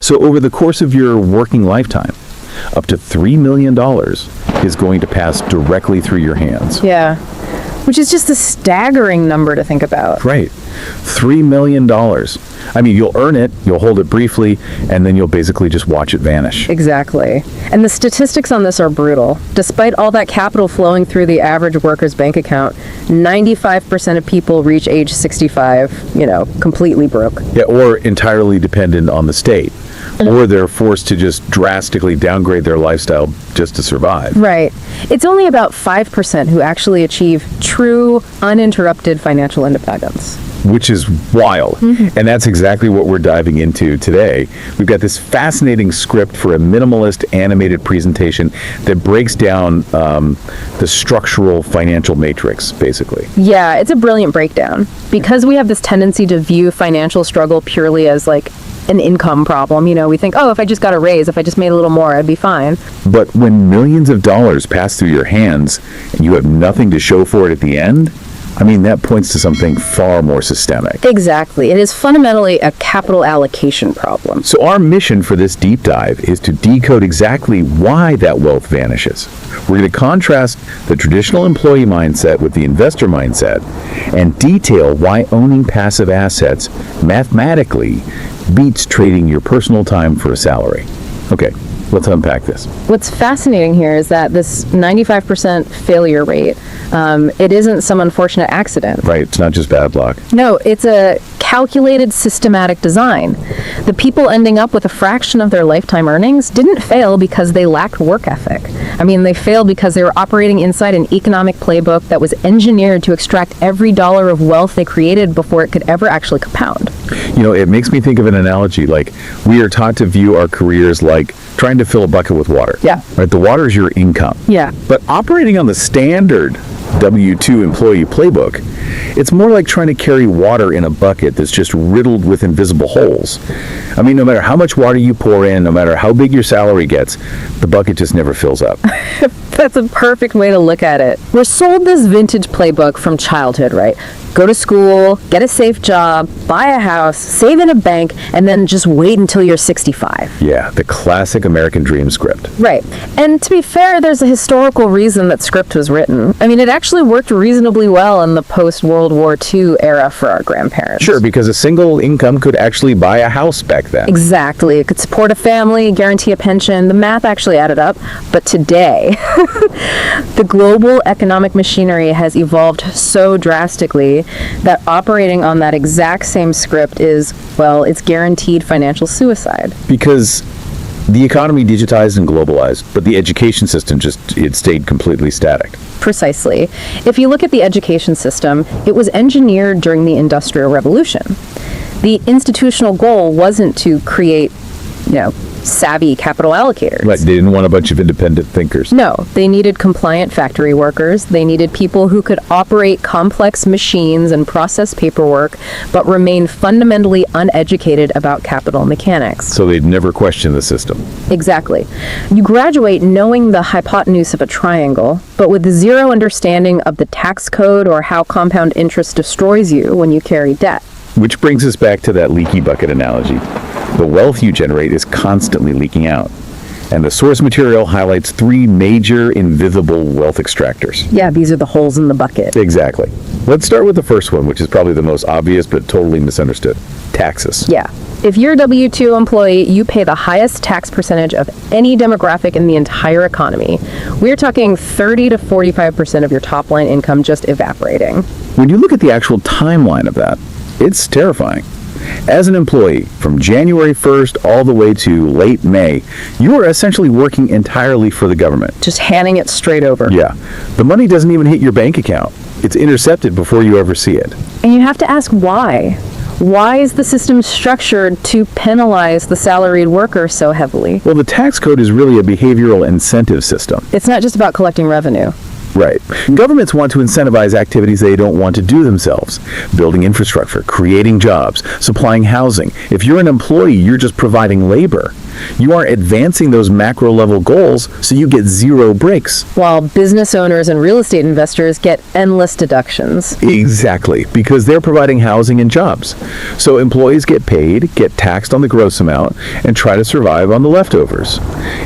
So over the course of your working lifetime, up to $3 million is going to pass directly through your hands. Yeah. Which is just a staggering number to think about. Right. $3 million. I mean, you'll earn it, you'll hold it briefly, and then you'll basically just watch it vanish. Exactly. And the statistics on this are brutal. Despite all that capital flowing through the average worker's bank account, 95% of people reach age 65, completely broke. Yeah, or entirely dependent on the state. Or they're forced to just drastically downgrade their lifestyle just to survive. Right. It's only about 5% who actually achieve true, uninterrupted financial independence. Which is wild. And that's exactly what we're diving into today. We've got this fascinating script for a minimalist animated presentation that breaks down the structural financial matrix, basically. Yeah, it's a brilliant breakdown. Because we have this tendency to view financial struggle purely as like an income problem. We think, oh, if I just got a raise, if I just made a little more, I'd be fine. But when millions of dollars pass through your hands and you have nothing to show for it at the end, I mean, that points to something far more systemic. Exactly. It is fundamentally a capital allocation problem. So our mission for this deep dive is to decode exactly why that wealth vanishes. We're going to contrast the traditional employee mindset with the investor mindset and detail why owning passive assets mathematically beats trading your personal time for a salary. Okay, let's unpack this. What's fascinating here is that this 95% failure rate, it isn't some unfortunate accident. Right, it's not just bad luck. No, it's a calculated, systematic design. The people ending up with a fraction of their lifetime earnings didn't fail because they lacked work ethic. I mean, they failed because they were operating inside an economic playbook that was engineered to extract every dollar of wealth they created before it could ever actually compound. It makes me think of an analogy like we are taught to view our careers like trying to fill a bucket with water. Yeah. Right, the water is your income. Yeah. But operating on the standard W-2 employee playbook, it's more like trying to carry water in a bucket that's just riddled with invisible holes. I mean, no matter how much water you pour in, no matter how big your salary gets, the bucket just never fills up. That's a perfect way to look at it. We're sold this vintage playbook from childhood, right? Go to school, get a safe job, buy a house, save in a bank, and then just wait until you're 65. Yeah, the classic American dream script. Right. And to be fair, there's a historical reason that script was written. I mean, it actually worked reasonably well in the post-World War II era for our grandparents. Sure, because a single income could actually buy a house back then. Exactly. It could support a family, guarantee a pension. The math actually added up. But today, the global economic machinery has evolved so drastically that operating on that exact same script is, well, it's guaranteed financial suicide. Because the economy digitized and globalized, but the education system it stayed completely static. Precisely. If you look at the education system, it was engineered during the Industrial Revolution. The institutional goal wasn't to create, savvy capital allocators. Right, they didn't want a bunch of independent thinkers. No, they needed compliant factory workers. They needed people who could operate complex machines and process paperwork, but remain fundamentally uneducated about capital mechanics. So they'd never question the system. Exactly. You graduate knowing the hypotenuse of a triangle, but with zero understanding of the tax code or how compound interest destroys you when you carry debt. Which brings us back to that leaky bucket analogy. The wealth you generate is constantly leaking out. And the source material highlights three major invisible wealth extractors. Yeah, these are the holes in the bucket. Exactly. Let's start with the first one, which is probably the most obvious but totally misunderstood. Taxes. Yeah. If you're a W-2 employee, you pay the highest tax percentage of any demographic in the entire economy. We're talking 30 to 45% of your top line income just evaporating. When you look at the actual timeline of that, it's terrifying. As an employee, from January 1st all the way to late May, you are essentially working entirely for the government. Just handing it straight over. Yeah. The money doesn't even hit your bank account. It's intercepted before you ever see it. And you have to ask why. Why is the system structured to penalize the salaried worker so heavily? Well, the tax code is really a behavioral incentive system. It's not just about collecting revenue. Right. Governments want to incentivize activities they don't want to do themselves. Building infrastructure, creating jobs, supplying housing. If you're an employee, you're just providing labor. You aren't advancing those macro level goals, so you get zero breaks. While business owners and real estate investors get endless deductions. Exactly, because they're providing housing and jobs. So employees get paid, get taxed on the gross amount, and try to survive on the leftovers.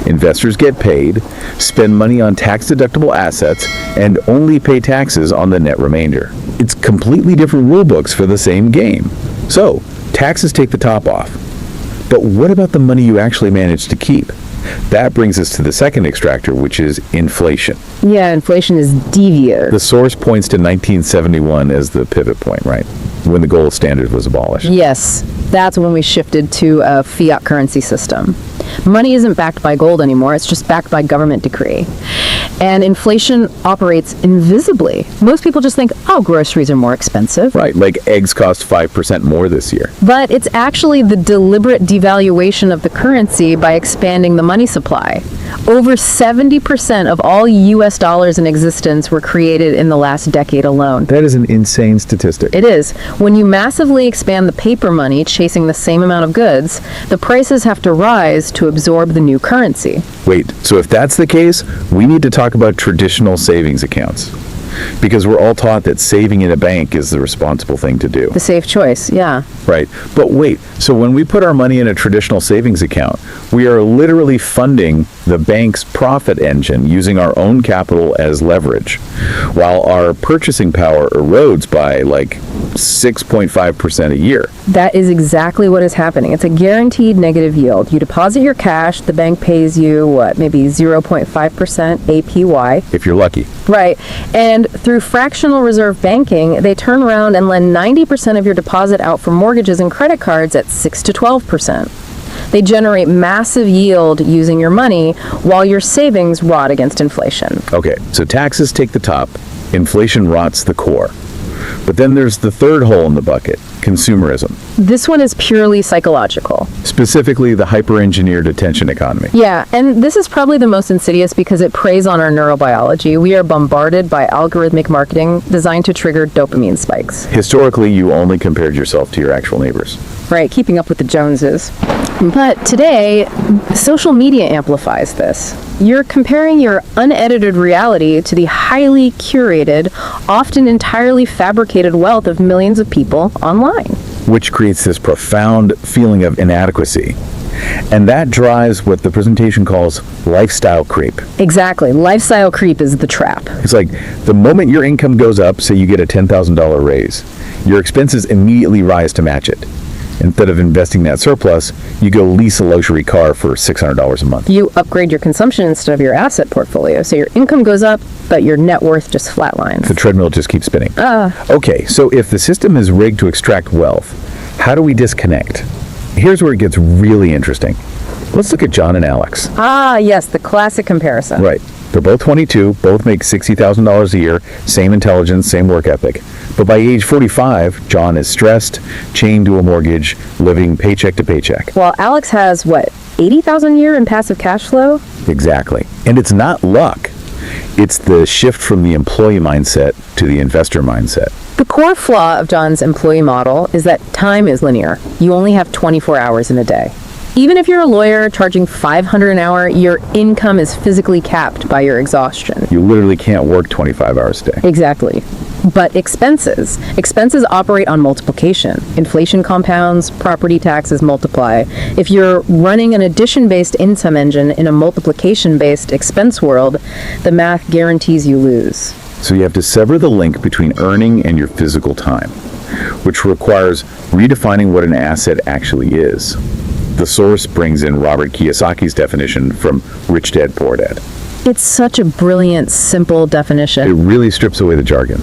Investors get paid, spend money on tax-deductible assets, and only pay taxes on the net remainder. It's completely different rule books for the same game. So, taxes take the top off. But what about the money you actually manage to keep? That brings us to the second extractor, which is inflation. Yeah, inflation is devious. The source points to 1971 as the pivot point, right? When the gold standard was abolished. Yes, that's when we shifted to a fiat currency system. Money isn't backed by gold anymore, it's just backed by government decree. And inflation operates invisibly. Most people just think, oh, groceries are more expensive. Right, like eggs cost 5% more this year. But it's actually the deliberate devaluation of the currency by expanding the money supply. Over 70% of all U.S. dollars in existence were created in the last decade alone. That is an insane statistic. It is. When you massively expand the paper money chasing the same amount of goods, the prices have to rise to absorb the new currency. Wait, so if that's the case, we need to talk about traditional savings accounts. Because we're all taught that saving in a bank is the responsible thing to do. The safe choice, yeah. Right. But wait, so when we put our money in a traditional savings account, we are literally funding the bank's profit engine using our own capital as leverage, while our purchasing power erodes by like 6.5% a year. That is exactly what is happening. It's a guaranteed negative yield. You deposit your cash, the bank pays you, maybe 0.5% APY. If you're lucky. Right. And through fractional reserve banking, they turn around and lend 90% of your deposit out for mortgages and credit cards at 6 to 12%. They generate massive yield using your money while your savings rot against inflation. Okay, so taxes take the top, inflation rots the core. But then there's the third hole in the bucket, consumerism. This one is purely psychological. Specifically, the hyper-engineered attention economy. Yeah, and this is probably the most insidious because it preys on our neurobiology. We are bombarded by algorithmic marketing designed to trigger dopamine spikes. Historically, you only compared yourself to your actual neighbors. Right, keeping up with the Joneses. But today, social media amplifies this. You're comparing your unedited reality to the highly curated, often entirely fabricated wealth of millions of people online. Which creates this profound feeling of inadequacy. And that drives what the presentation calls lifestyle creep. Exactly. Lifestyle creep is the trap. It's like the moment your income goes up, say you get a $10,000 raise, your expenses immediately rise to match it. Instead of investing that surplus, you go lease a luxury car for $600 a month. You upgrade your consumption instead of your asset portfolio. So your income goes up, but your net worth just flatlines. The treadmill just keeps spinning. Okay, so if the system is rigged to extract wealth, how do we disconnect? Here's where it gets really interesting. Let's look at John and Alex. Ah, yes, the classic comparison. Right. They're both 22, both make $60,000 a year, same intelligence, same work ethic. But by age 45, John is stressed, chained to a mortgage, living paycheck to paycheck. Well, Alex has, $80,000 a year in passive cash flow? Exactly. And it's not luck. It's the shift from the employee mindset to the investor mindset. The core flaw of John's employee model is that time is linear. You only have 24 hours in a day. Even if you're a lawyer charging $500 an hour, your income is physically capped by your exhaustion. You literally can't work 25 hours a day. Exactly. But expenses operate on multiplication. Inflation compounds, property taxes multiply. If you're running an addition-based income engine in a multiplication-based expense world, the math guarantees you lose. So you have to sever the link between earning and your physical time, which requires redefining what an asset actually is. The source brings in Robert Kiyosaki's definition from Rich Dad, Poor Dad. It's such a brilliant, simple definition. It really strips away the jargon.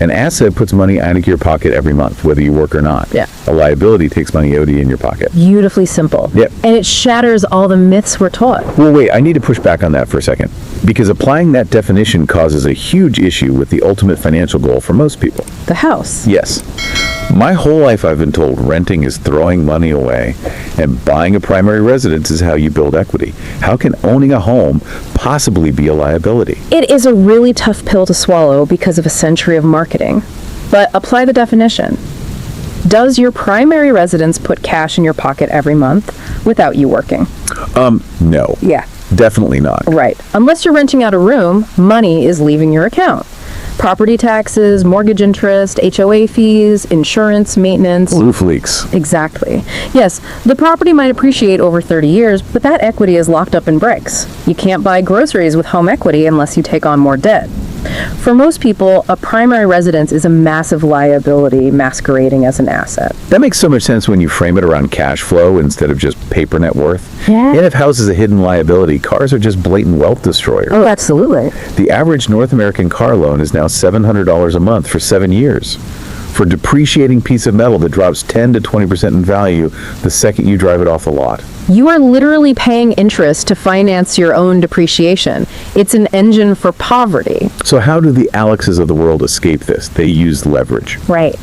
An asset puts money out of your pocket every month, whether you work or not. Yeah. A liability takes money out of in your pocket. Beautifully simple. Yep. And it shatters all the myths we're taught. Well, wait, I need to push back on that for a second. Because applying that definition causes a huge issue with the ultimate financial goal for most people. The house. Yes. My whole life I've been told renting is throwing money away and buying a primary residence is how you build equity. How can owning a home possibly be a liability? It is a really tough pill to swallow because of a century of marketing. But apply the definition. Does your primary residence put cash in your pocket every month without you working? No. Yeah. Definitely not. Right. Unless you're renting out a room, money is leaving your account. Property taxes, mortgage interest, HOA fees, insurance, maintenance. Roof leaks. Exactly. Yes, the property might appreciate over 30 years, but that equity is locked up in bricks. You can't buy groceries with home equity unless you take on more debt. For most people, a primary residence is a massive liability masquerading as an asset. That makes so much sense when you frame it around cash flow instead of just paper net worth. Yeah. And if house is a hidden liability, cars are just blatant wealth destroyers. Oh, absolutely. The average North American car loan is now $700 a month for 7 years. For a depreciating piece of metal that drops 10 to 20% in value the second you drive it off the lot. You are literally paying interest to finance your own depreciation. It's an engine for poverty. So how do the Alexes of the world escape this? They use leverage. Right.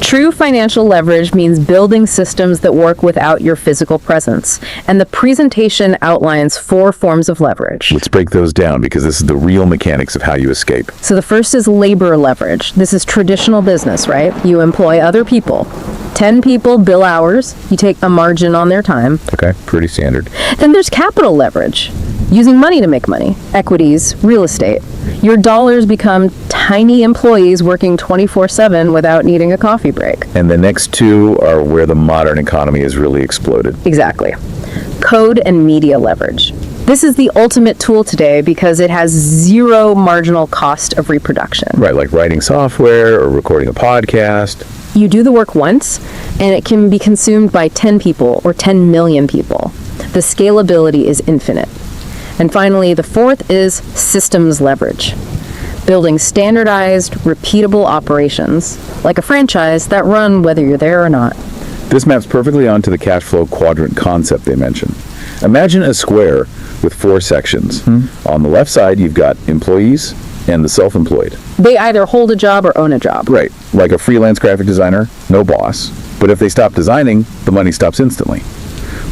True financial leverage means building systems that work without your physical presence. And the presentation outlines 4 forms of leverage. Let's break those down because this is the real mechanics of how you escape. So the first is labor leverage. This is traditional business, right? You employ other people. 10 people bill hours. You take a margin on their time. Okay, pretty standard. Then there's capital leverage. Using money to make money. Equities, real estate. Your dollars become tiny employees working 24/7 without needing a coffee break. And the next 2 are where the modern economy has really exploded. Exactly. Code and media leverage. This is the ultimate tool today because it has 0 marginal cost of reproduction. Right, like writing software or recording a podcast. You do the work once, and it can be consumed by 10 people or 10 million people. The scalability is infinite. And finally, the 4th is systems leverage. Building standardized, repeatable operations, like a franchise that run whether you're there or not. This maps perfectly onto the cash flow quadrant concept they mentioned. Imagine a square with 4 sections. On the left side, you've got employees and the self-employed. They either hold a job or own a job. Right, like a freelance graphic designer, no boss. But if they stop designing, the money stops instantly.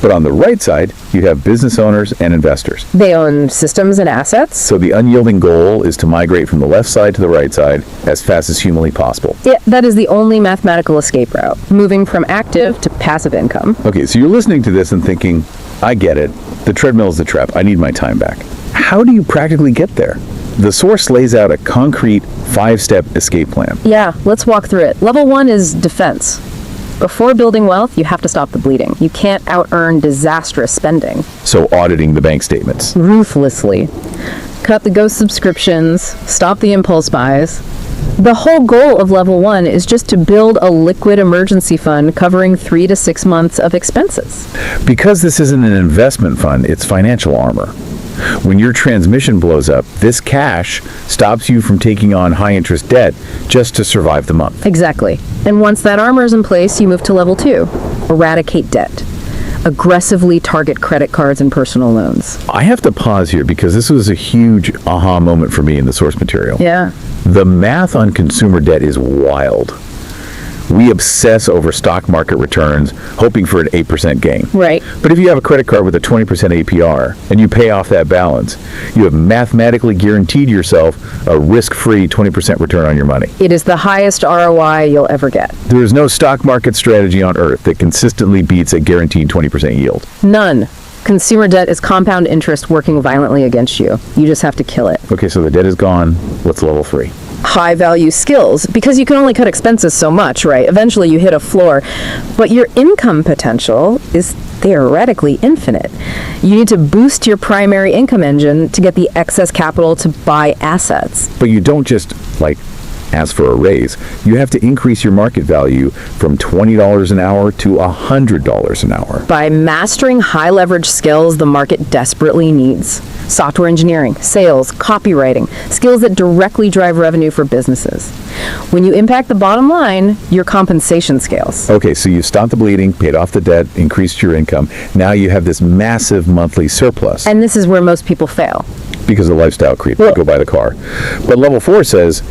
But on the right side, you have business owners and investors. They own systems and assets. So the unyielding goal is to migrate from the left side to the right side as fast as humanly possible. Yeah, that is the only mathematical escape route, moving from active to passive income. Okay, so you're listening to this and thinking, I get it. The treadmill is the trap. I need my time back. How do you practically get there? The source lays out a concrete 5-step escape plan. Yeah, let's walk through it. Level 1 is defense. Before building wealth, you have to stop the bleeding. You can't out-earn disastrous spending. So auditing the bank statements. Ruthlessly. Cut the ghost subscriptions, stop the impulse buys. The whole goal of level 1 is just to build a liquid emergency fund covering 3 to 6 months of expenses. Because this isn't an investment fund, it's financial armor. When your transmission blows up, this cash stops you from taking on high-interest debt just to survive the month. Exactly. And once that armor is in place, you move to level 2. Eradicate debt. Aggressively target credit cards and personal loans. I have to pause here because this was a huge aha moment for me in the source material. Yeah. The math on consumer debt is wild. We obsess over stock market returns, hoping for an 8% gain. Right. But if you have a credit card with a 20% APR and you pay off that balance, you have mathematically guaranteed yourself a risk-free 20% return on your money. It is the highest ROI you'll ever get. There is no stock market strategy on earth that consistently beats a guaranteed 20% yield. None. Consumer debt is compound interest working violently against you. You just have to kill it. Okay, so the debt is gone. What's level 3? High value skills, because you can only cut expenses so much, right? Eventually you hit a floor, but your income potential is theoretically infinite. You need to boost your primary income engine to get the excess capital to buy assets. But you don't just, ask for a raise. You have to increase your market value from $20 an hour to $100 an hour. By mastering high leverage skills the market desperately needs. Software engineering, sales, copywriting, skills that directly drive revenue for businesses. When you impact the bottom line, your compensation scales. Okay, so you stopped the bleeding, paid off the debt, increased your income. Now you have this massive monthly surplus. And this is where most people fail. Because of lifestyle creep, Well- go buy the car. But level 4 says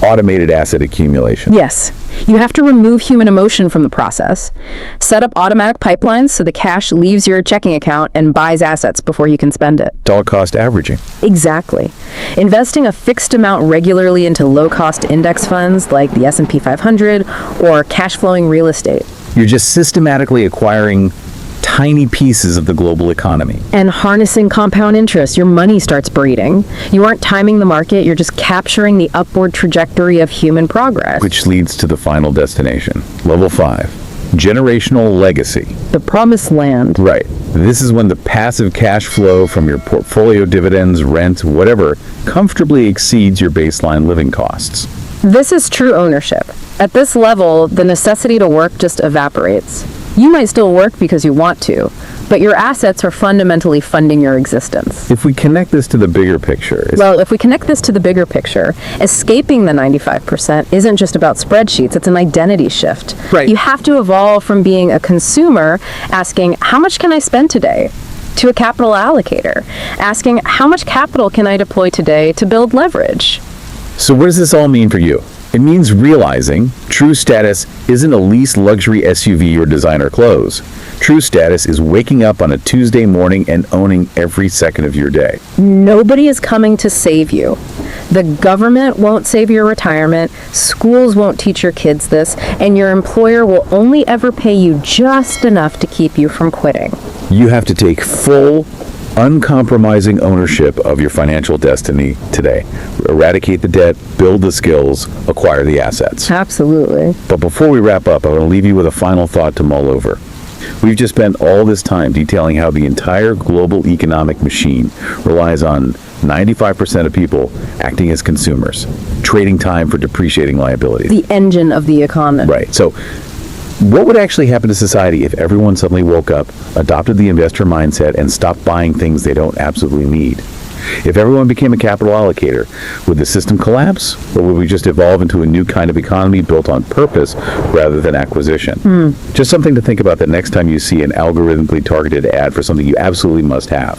automated asset accumulation. Yes. You have to remove human emotion from the process. Set up automatic pipelines so the cash leaves your checking account and buys assets before you can spend it. Dollar cost averaging. Exactly. Investing a fixed amount regularly into low-cost index funds like the S&P 500 or cash-flowing real estate. You're just systematically acquiring tiny pieces of the global economy. And harnessing compound interest, your money starts breeding. You aren't timing the market, you're just capturing the upward trajectory of human progress. Which leads to the final destination. Level 5, generational legacy. The promised land. Right. This is when the passive cash flow from your portfolio dividends, rent, whatever, comfortably exceeds your baseline living costs. This is true ownership. At this level, the necessity to work just evaporates. You might still work because you want to, but your assets are fundamentally funding your existence. If we connect this to the bigger picture, Escaping the 95% isn't just about spreadsheets, it's an identity shift. Right. You have to evolve from being a consumer, asking, how much can I spend today? To a capital allocator, asking, how much capital can I deploy today to build leverage? so what does this all mean for you? It means realizing true status isn't a leased luxury SUV or designer clothes. True status is waking up on a Tuesday morning and owning every second of your day. Nobody is coming to save you. The government won't save your retirement, schools won't teach your kids this, and your employer will only ever pay you just enough to keep you from quitting. You have to take full, uncompromising ownership of your financial destiny today. Eradicate the debt, build the skills, acquire the assets. Absolutely. But before we wrap up, I want to leave you with a final thought to mull over. We've just spent all this time detailing how the entire global economic machine relies on 95% of people acting as consumers, trading time for depreciating liabilities. The engine of the economy. Right. So what would actually happen to society if everyone suddenly woke up, adopted the investor mindset, and stopped buying things they don't absolutely need? If everyone became a capital allocator, would the system collapse? Or would we just evolve into a new kind of economy built on purpose rather than acquisition? Just something to think about the next time you see an algorithmically targeted ad for something you absolutely must have.